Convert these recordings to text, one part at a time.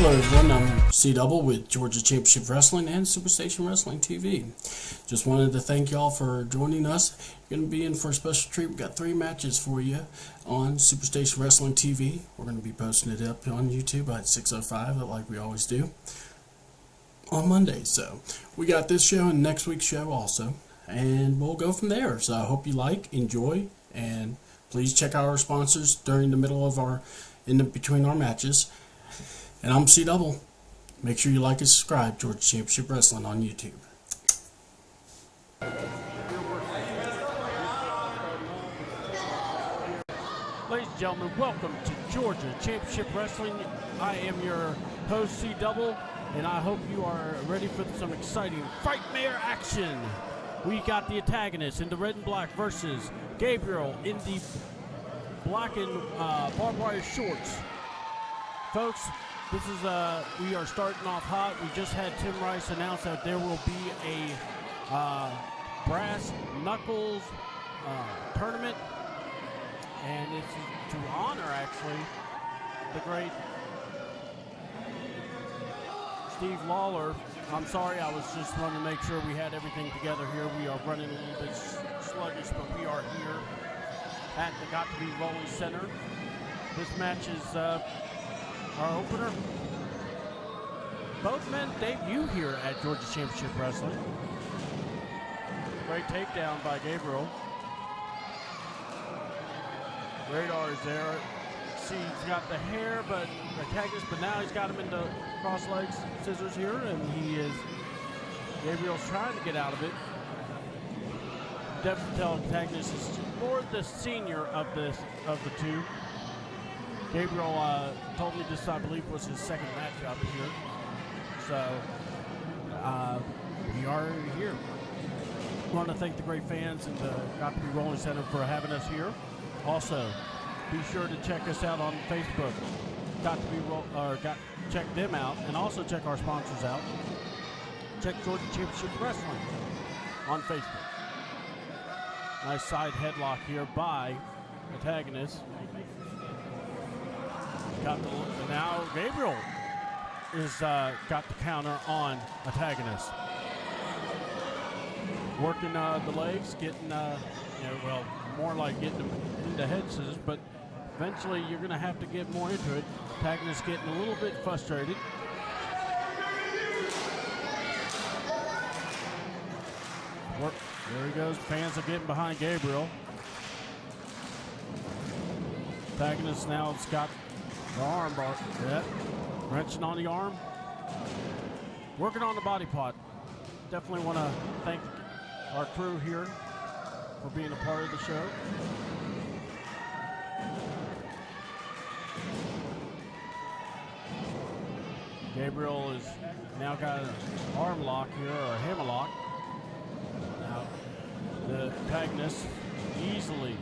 Hello everyone, I'm C-Double with Georgia Championship Wrestling and Superstation Wrestling TV. Just wanted to thank y'all for joining us. You're going to be in for a special treat. We've got 3 matches for you on Superstation Wrestling TV. We're going to be posting it up on YouTube at 6:05, like we always do, on Monday. So we got this show and next week's show also, and we'll go from there. So I hope you enjoy, and please check out our sponsors during the middle of between our matches. And I'm C-Double. Make sure you like and subscribe, Georgia Championship Wrestling on YouTube. Ladies and gentlemen, welcome to Georgia Championship Wrestling. I am your host, C-Double, and I hope you are ready for some exciting Frightmare action. We got the antagonist in the red and black versus Gabriel in the black and barbed wire shorts. Folks, this is we are starting off hot. We just had Tim Rice announce that there will be a brass knuckles tournament, and it's to honor actually the great Steve Lawler. I'm sorry, I was just wanting to make sure we had everything together here. We are running a little bit sluggish, but we are here at the Got to Be Rolling Center. This match is our opener. Both men debut here at Georgia Championship Wrestling. Great takedown by Gabriel. Radar is there. See, he's got the hair, but now he's got him into cross legs scissors here, and Gabriel's trying to get out of it. Definitely tell antagonist is more the senior of the two. Gabriel told me this, I believe, was his second match up here. So, we are here. I want to thank the great fans and the Got to Be Rolling Center for having us here. Also, be sure to check us out on Facebook. Check them out, and also check our sponsors out. Check Georgia Championship Wrestling on Facebook. Nice side headlock here by antagonist. Now Gabriel is got the counter on antagonist. Working the legs, getting more like getting them into head scissors, but eventually you're going to have to get more into it. Antagonist getting a little bit frustrated. There he goes. Fans are getting behind Gabriel. Antagonist now has got the arm bar. Yeah. Wrenching on the arm. Working on the body pot. Definitely want to thank our crew here for being a part of the show. Gabriel has now got an arm lock here, or a hammerlock. Now the antagonist easily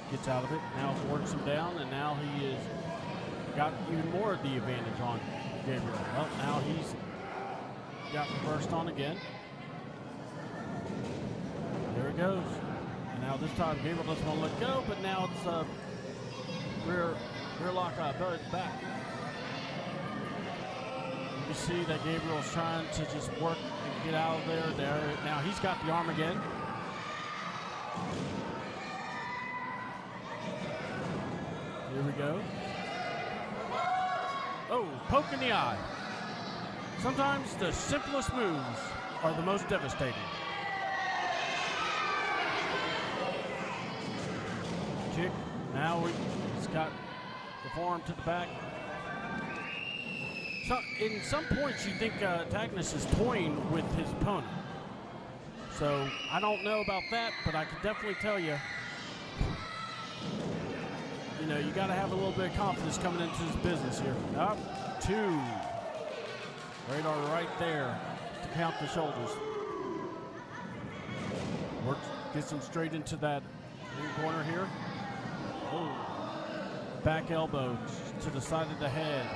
gets out of it. Now works him down, and now he is got even more of the advantage on Gabriel. Well, now he's got reversed on again. There it goes. And now this time Gabriel doesn't want to let go, but now it's rear lock belly to back. You see that Gabriel's trying to just work and get out of there. Now he's got the arm again. Here we go. Oh, poke in the eye. Sometimes the simplest moves are the most devastating. Kick. Now he's got the forearm to the back. So, in some points, you think antagonist is toying with his opponent. So, I don't know about that, but I can definitely tell you, you got to have a little bit of confidence coming into this business here. Up, 2. Radar right there to count the shoulders. Gets him straight into that corner here. Oh. Back elbow to the side of the head.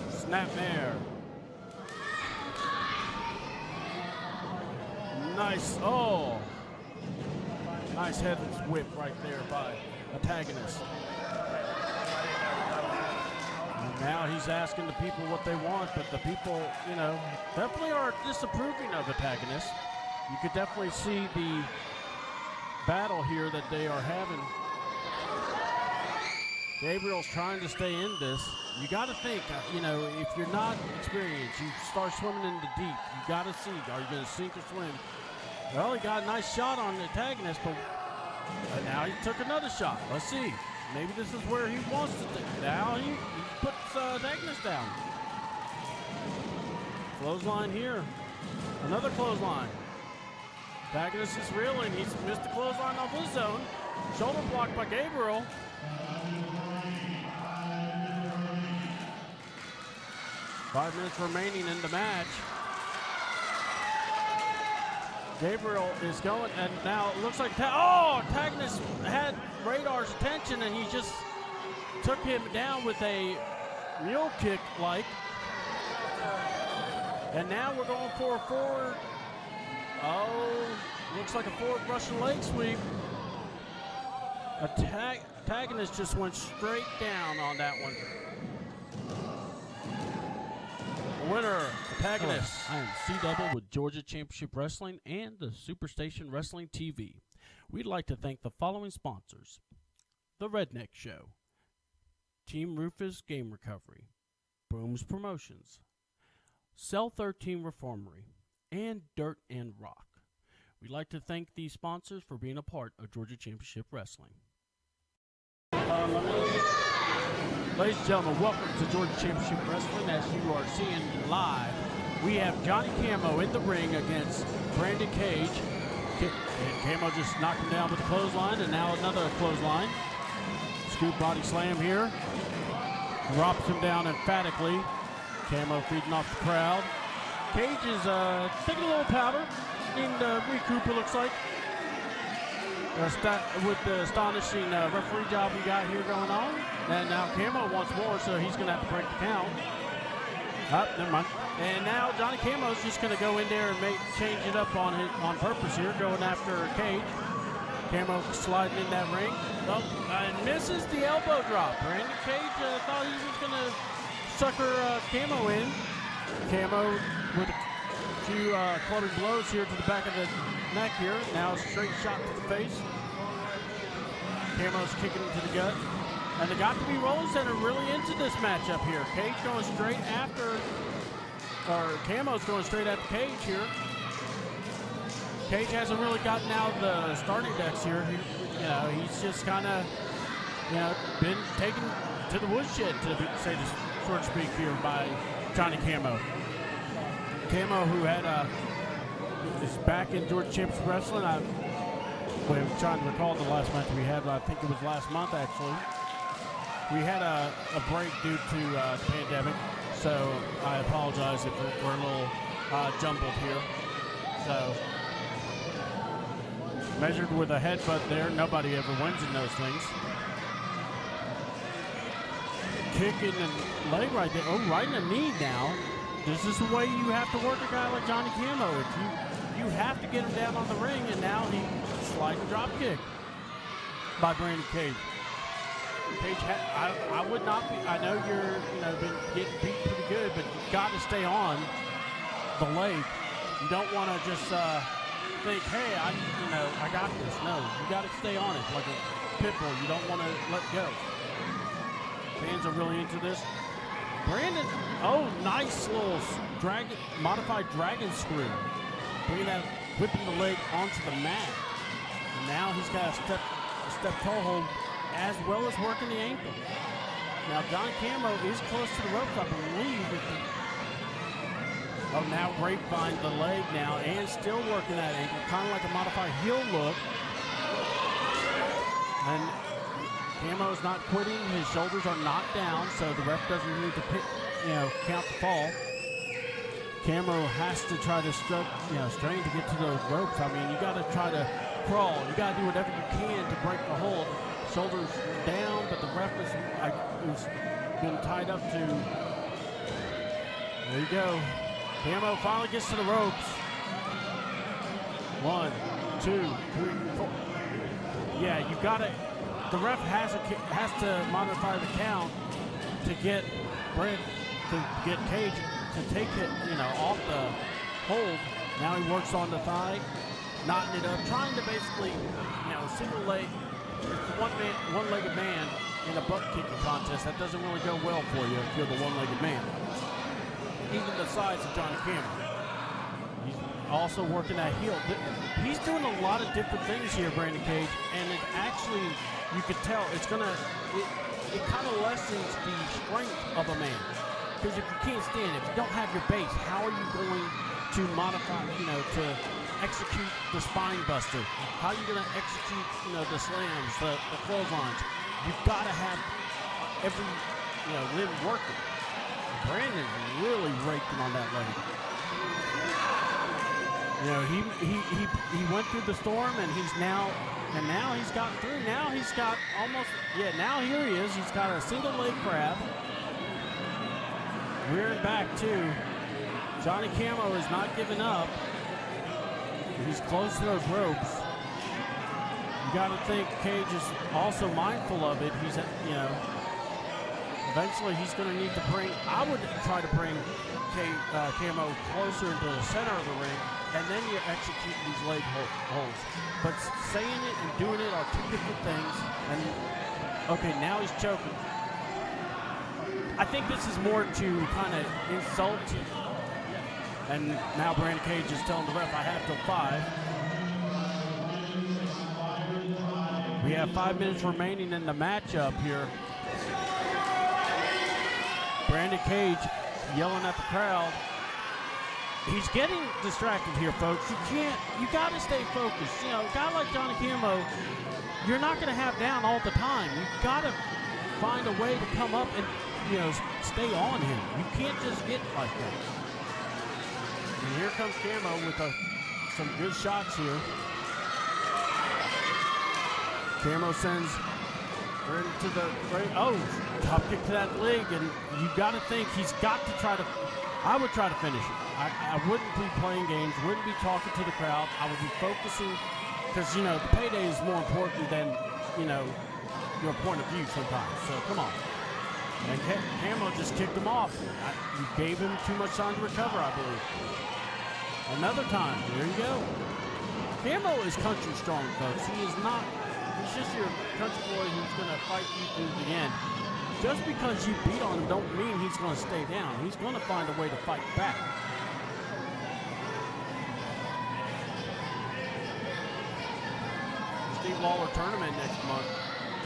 Snapmare. Nice. Oh. Nice head whip right there by antagonist. Now he's asking the people what they want, but the people, you know, definitely are disapproving of antagonists. You could definitely see the battle here that they are having. Gabriel's trying to stay in this. You got to think, you know, if you're not experienced, you start swimming in the deep. You got to see, are you going to sink or swim? Well, he got a nice shot on the antagonist, but now he took another shot. Let's see. Maybe this is where he wants to take. Now he puts antagonist down. Clothesline here. Another clothesline. Antagonist is reeling. He's missed the clothesline off his zone. Shoulder blocked by Gabriel. Five minutes remaining in the match. Gabriel is going, and now it looks like, antagonist had Radar's attention, and he just took him down with a mule kick like. And now we're going for a forward. Looks like a forward Russian leg sweep. Antagonist just went straight down on that one. The winner, antagonist. I am C-Double with Georgia Championship Wrestling and the Superstation Wrestling TV. We'd like to thank the following sponsors: The Redneck Show, Team Rufus Game Recovery, Brooms Promotions, Cell 13 Reformery, and Dirt and Rock. We'd like to thank these sponsors for being a part of Georgia Championship Wrestling. Ladies and gentlemen, welcome to Georgia Championship Wrestling. As you are seeing live, we have Johnny Camo in the ring against Brandon Cage. And Camo just knocked him down with a clothesline, and now another clothesline. Scoop body slam here. Drops him down emphatically. Camo feeding off the crowd. Cage is taking a little powder. Needing to recoup, it looks like. With the astonishing referee job we got here going on. And now Camo wants more, so he's going to have to break the count. Never mind. And now Johnny Camo's just going to go in there and change it up on purpose here, going after Cage. Camo sliding in that ring. And misses the elbow drop. Brandon Cage thought he was going to sucker Camo in. Camo with a few clubbing blows here to the back of the neck here. Now a straight shot to the face. Camo's kicking him to the gut. And the got-to-be Rolling Center really into this matchup here. Cage going straight after, or Camo's going straight after Cage here. Cage hasn't really gotten out of the starting decks here. He's just kind of, been taken to the woodshed, so to speak, here by Johnny Camo. Camo, who is back in Georgia Championship Wrestling. I'm trying to recall the last match we had. I think it was last month, actually. We had a break due to the pandemic, so I apologize if we're a little jumbled here. So, measured with a headbutt there. Nobody ever wins in those things. Kick in the leg right there. Oh, right in the knee now. This is the way you have to work a guy like Johnny Camo. You have to get him down on the ring, and now he sliding drop kick by Brandon Cage. Cage, I would not be. I know you're been getting beat pretty good, but you got to stay on the leg. You don't want to just think, hey, I got this. No, you got to stay on it like a pit bull. You don't want to let go. Fans are really into this. Brandon, nice little modified dragon screw. Whipping the leg onto the mat. And now he's got a step toe hold as well as working the ankle. Now Johnny Camo is close to the ropes, I believe. Now grapevine the leg now and still working that ankle, kind of like a modified heel look. And Camo's not quitting. His shoulders are not down, so the ref doesn't need to count the fall. Camo has to try to strain to get to those ropes. I mean, you got to try to crawl. You got to do whatever you can to break the hold. Shoulders down, but the ref has been tied up to. There you go. Camo finally gets to the ropes. 1, 2, 3, 4. Yeah, you got to. The ref has to modify the count to get to get Cage to take it, off the hold. Now he works on the thigh, knotting it up, trying to basically, single leg, one-legged man in a butt kicking contest. That doesn't really go well for you if you're the one-legged man. Even the size of Johnny Cameron. He's also working that heel. He's doing a lot of different things here, Brandon Cage, and it actually, you could tell, it kind of lessens the strength of a man. Because if you can't stand, if you don't have your base, how are you going to modify, to execute the spine buster? How are you going to execute, the slams, the clotheslines? You've got to have every, limb working. Brandon really raked him on that leg. He went through the storm, and now he's gotten through. Now he's got now here he is. He's got a single leg grab. Rearing back, too. Johnny Camo is not giving up. He's close to those ropes. You got to think Cage is also mindful of it. He's, eventually he's going to need to I would try to bring Camo closer into the center of the ring, and then you execute these leg holds. But saying it and doing it are two different things. And, okay, now he's choking. I think this is more to kind of insult. And now Brandon Cage is telling the ref, I have till 5. We have 5 minutes remaining in the matchup here. Brandon Cage yelling at the crowd. He's getting distracted here, folks. You got to stay focused. A guy like Johnny Camo, you're not going to have down all the time. You got to find a way to come up and, stay on him. You can't just get like that. And here comes Camo with some good shots here. Camo sends Brandon to the top kick to that leg, and you got to think he's got to try to. I would try to finish it. I wouldn't be playing games, wouldn't be talking to the crowd. I would be focusing, because the payday is more important than your point of view sometimes. So come on. And Camo just kicked him off. You gave him too much time to recover, I believe. Another time. There you go. Camo is country strong, folks. He's just your country boy who's going to fight you through the end. Just because you beat on him don't mean he's going to stay down. He's going to find a way to fight back. Steve Lawler tournament next month.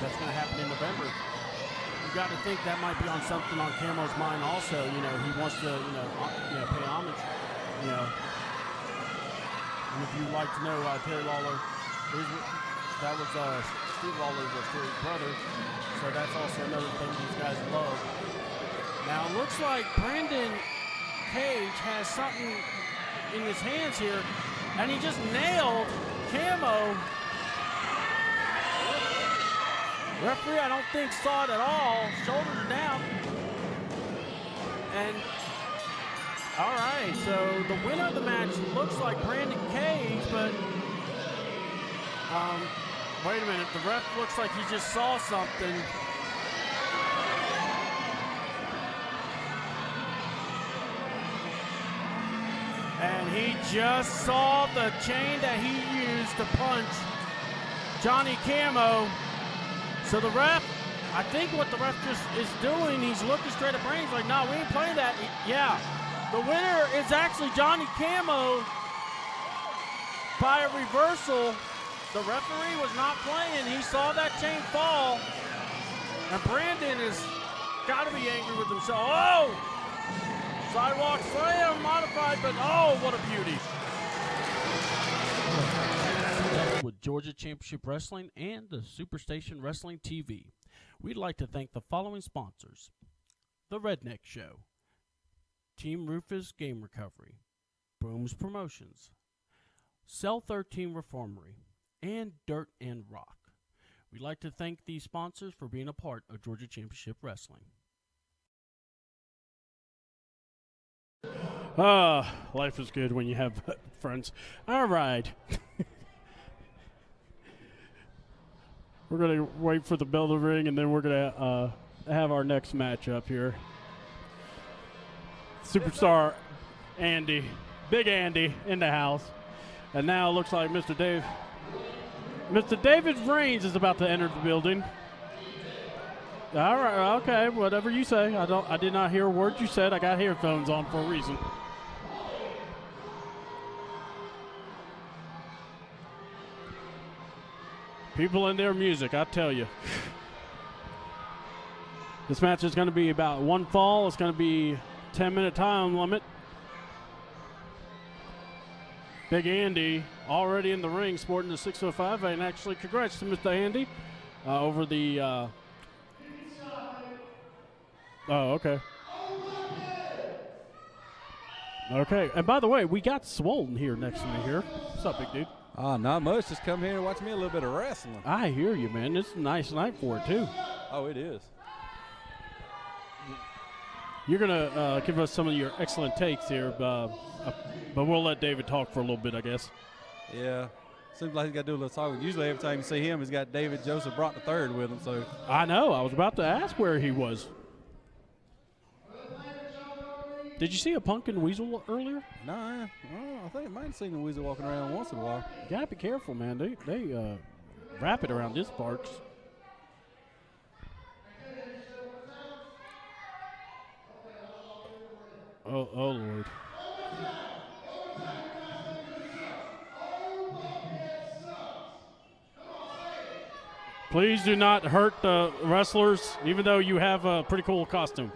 That's going to happen in November. You got to think that might be on something on Camo's mind also. He wants to, pay homage. And if you'd like to know, Terry Lawler, that was Steve Lawler was Terry's brother. So that's also another thing these guys love. Now it looks like Brandon Cage has something in his hands here, and he just nailed Camo. Referee, I don't think saw it at all. Shoulders are down. And, all right, so the winner of the match looks like Brandon Cage, but, wait a minute. The ref looks like he just saw something. And he just saw the chain that he used to punch Johnny Camo. So the ref, I think what the ref just is doing, he's looking straight at Brandon. He's like, no, we ain't playing that. Yeah. The winner is actually Johnny Camo by a reversal. The referee was not playing. He saw that chain fall. And Brandon has got to be angry with himself. Oh! Sidewalk slam modified, but oh, what a beauty. With Georgia Championship Wrestling and the Superstation Wrestling TV. We'd like to thank the following sponsors: The Redneck Show, Team Rufus Game Recovery, Brooms Promotions, Cell 13 Reformery, and Dirt and Rock. We'd like to thank these sponsors for being a part of Georgia Championship Wrestling. Life is good when you have friends. All right. We're going to wait for the bell to ring, and then we're going to have our next match up here. superstar Andy, Big Andy in the house. And now it looks like Mr. David Reigns is about to enter the building. All right, okay, whatever you say. I did not hear a word you said. I got headphones on for a reason. People and their music, I tell you. This match is going to be about one fall. It's going to be 10-minute time limit. Big Andy already in the ring sporting the 605. And actually, congrats to Mr. Andy over the... Oh, okay. Okay, and by the way, we got Swollen here next to me here. What's up, big dude? Not much. Just come here and watch me a little bit of wrestling. I hear you, man. It's a nice night for it, too. Oh, it is. You're going to give us some of your excellent takes here, but we'll let David talk for a little bit, I guess. Yeah. Seems like he's got to do a little talking. Usually every time you see him, he's got David Joseph Brock III with him. So I know. I was about to ask where he was. Did you see a pumpkin weasel earlier? No, I think I might have seen the weasel walking around once in a while. You gotta be careful, man. They wrap it around this parts. Oh Lord. Please do not hurt the wrestlers, even though you have a pretty cool costume.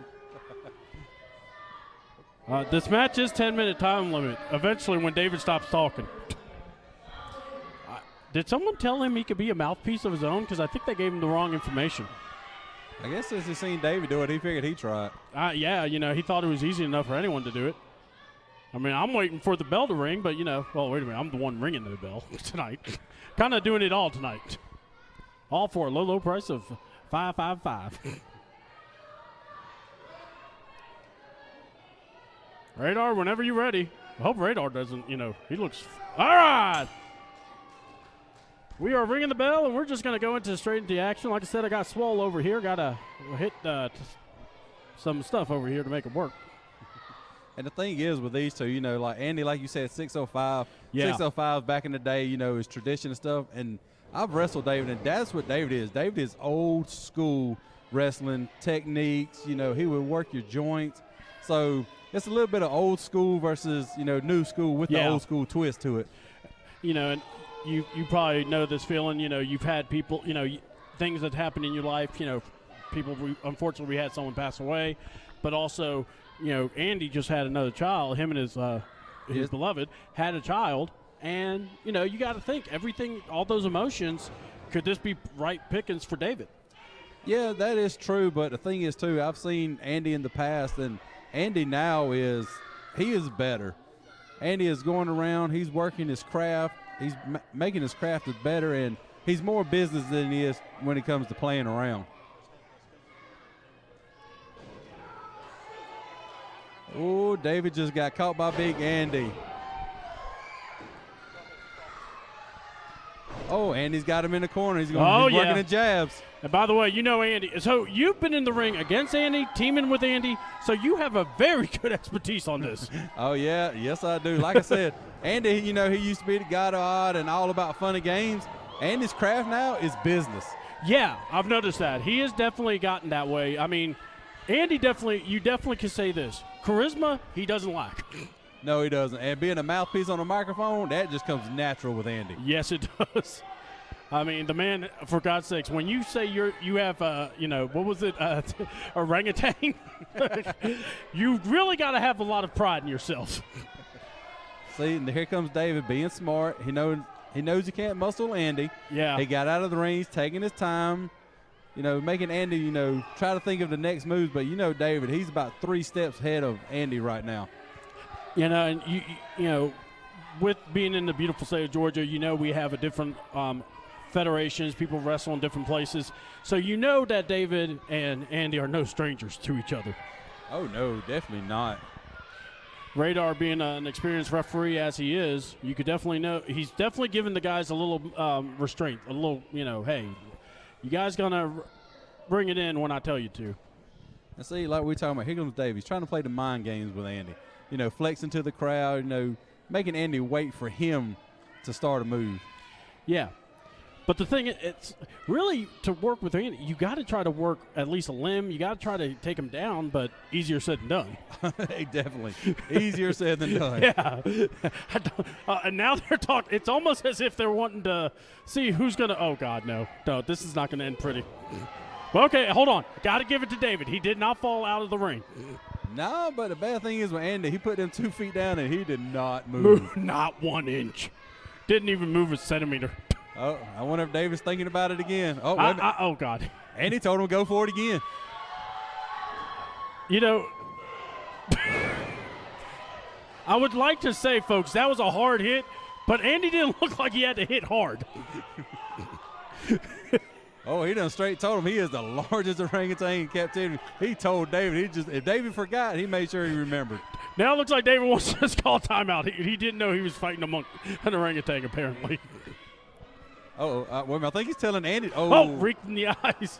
This match is 10-minute time limit. Eventually, when David stops talking. Did someone tell him he could be a mouthpiece of his own? Because I think they gave him the wrong information. I guess since he seen David do it, he figured he'd try it. Yeah, he thought it was easy enough for anyone to do it. I mean, I'm waiting for the bell to ring, but, well, wait a minute. I'm the one ringing the bell tonight. Kind of doing it all tonight. All for a low, low price of $555. Radar, whenever you're ready. I hope Radar doesn't, he looks... All right! We are ringing the bell, and we're just going to go straight into the action. Like I said, I got Swole over here. Got to hit some stuff over here to make it work. And the thing is with these two, like Andy, like you said, 605. Yeah. 605 back in the day, is tradition and stuff. And I've wrestled David, and that's what David is. David is old school wrestling techniques. He would work your joints. So it's a little bit of old school versus, new school with the old school twist to it. And you probably know this feeling. You've had people, things that happen in your life. People. Unfortunately, we had someone pass away, but also, Andy just had another child. Him and his beloved had a child, and you got to think everything, all those emotions. Could this be right pickings for David? Yeah, that is true. But the thing is, too, I've seen Andy in the past, and Andy now is better. Andy is going around. He's working his craft. He's making his craft better, and he's more business than he is when it comes to playing around. Oh, David just got caught by Big Andy. Oh, Andy's got him in the corner. He's working the jabs. And by the way, Andy. So you've been in the ring against Andy, teaming with Andy, so you have a very good expertise on this. Oh, yeah. Yes, I do. Like I said, Andy, he used to be the guy to odd and all about funny games. Andy's craft now is business. Yeah, I've noticed that. He has definitely gotten that way. I mean, Andy you definitely can say this. Charisma, he doesn't lack. No, he doesn't. And being a mouthpiece on a microphone, that just comes natural with Andy. Yes, it does. I mean, the man, for God's sakes, when you say you have, what was it, orangutan, you really got to have a lot of pride in yourself. See, and here comes David being smart. He knows he can't muscle Andy. Yeah. He got out of the ring. He's taking his time, making Andy, try to think of the next moves. But, David, he's about 3 steps ahead of Andy right now. And, with being in the beautiful state of Georgia, we have a different federations, people wrestle in different places. So that David and Andy are no strangers to each other. Oh, no, definitely not. Radar being an experienced referee as he is, you could definitely know he's definitely giving the guys a little restraint, a little, hey, you guys going to bring it in when I tell you to. And see, like we talking about, here comes Dave. He's trying to play the mind games with Andy. You know, flexing to the crowd, you know, making Andy wait for him to start a move. Yeah. But the thing, it's really to work with Andy, you got to try to work at least a limb. You got to try to take him down, but easier said than done. Hey, definitely. Easier said than done. Yeah. And now they're talking. It's almost as if they're wanting to see who's going to. Oh, God, no. No, this is not going to end pretty. Well, okay, hold on. Got to give it to David. He did not fall out of the ring. No, but the bad thing is with Andy, he put them 2 feet down and he did not move. Not 1 inch. Didn't even move a centimeter. Oh, I wonder if David's thinking about it again. Oh, oh God. Andy told him to go for it again. You know, I would like to say, folks, that was a hard hit, but Andy didn't look like he had to hit hard. Oh, he done straight told him he is the largest orangutan in captivity. He told David, if David forgot, he made sure he remembered. Now it looks like David wants to just call timeout. He didn't know he was fighting an orangutan, apparently. Oh, I think he's telling Andy. Oh, reeked in the eyes.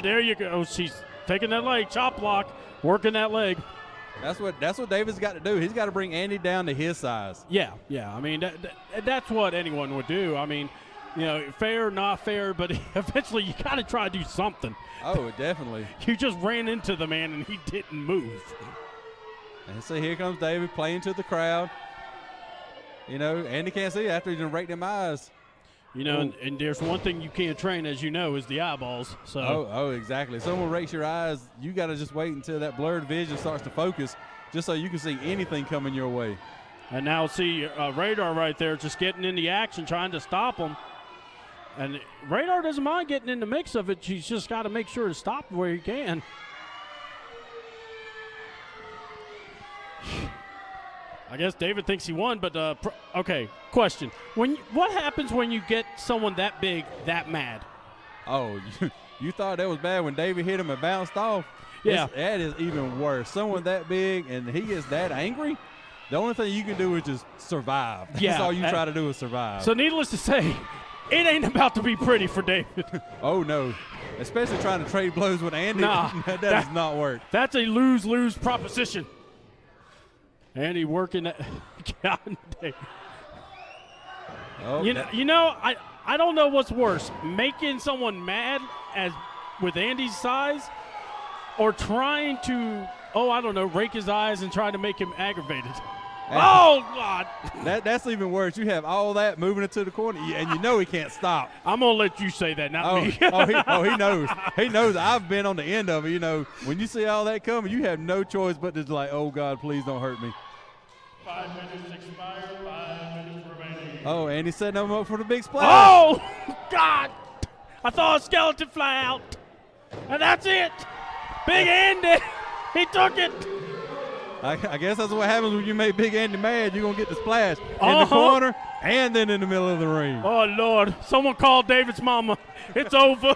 There you go. Oh, she's taking that leg, chop block, working that leg. That's what David's got to do. He's got to bring Andy down to his size. Yeah. I mean, that's what anyone would do. I mean, you know, fair, not fair, but eventually you got to try to do something. Oh, definitely. You just ran into the man and he didn't move. And so here comes David playing to the crowd. You know, Andy can't see after he done raked them eyes. You know, and there's one thing you can't train, as you know, is the eyeballs. So. Oh, exactly. Someone rakes your eyes, you got to just wait until that blurred vision starts to focus just so you can see anything coming your way. And now see Radar right there just getting in the action, trying to stop him. And Radar doesn't mind getting in the mix of it. He's just got to make sure to stop where he can. I guess David thinks he won, but okay. Question: what happens when you get someone that big that mad? Oh, you thought that was bad when David hit him and bounced off? Yeah, that is even worse. Someone that big and he gets that angry. The only thing you can do is just survive. Yeah, that's all you try to do is survive. So needless to say, it ain't about to be pretty for David. Oh no, especially trying to trade blows with Andy. Nah, that does not work. That's a lose-lose proposition. Andy working that. God dang. Oh, you know, I don't know what's worse, making someone mad with Andy's size, or trying to, I don't know, rake his eyes and try to make him aggravated. Oh God! That's even worse. You have all that moving into the corner, and you know he can't stop. I'm gonna let you say that, not me. He knows. He knows. I've been on the end of it. You know, when you see all that coming, you have no choice but to like, oh God, please don't hurt me. 5 minutes expired. 5 minutes remaining. Oh, and he's setting him up for the big splash. Oh God! I saw a skeleton fly out, and that's it. Big Andy, he took it. I guess that's what happens when you make Big Andy mad. You're going to get the splash in the corner and then in the middle of the ring. Oh, Lord. Someone called David's mama. It's over.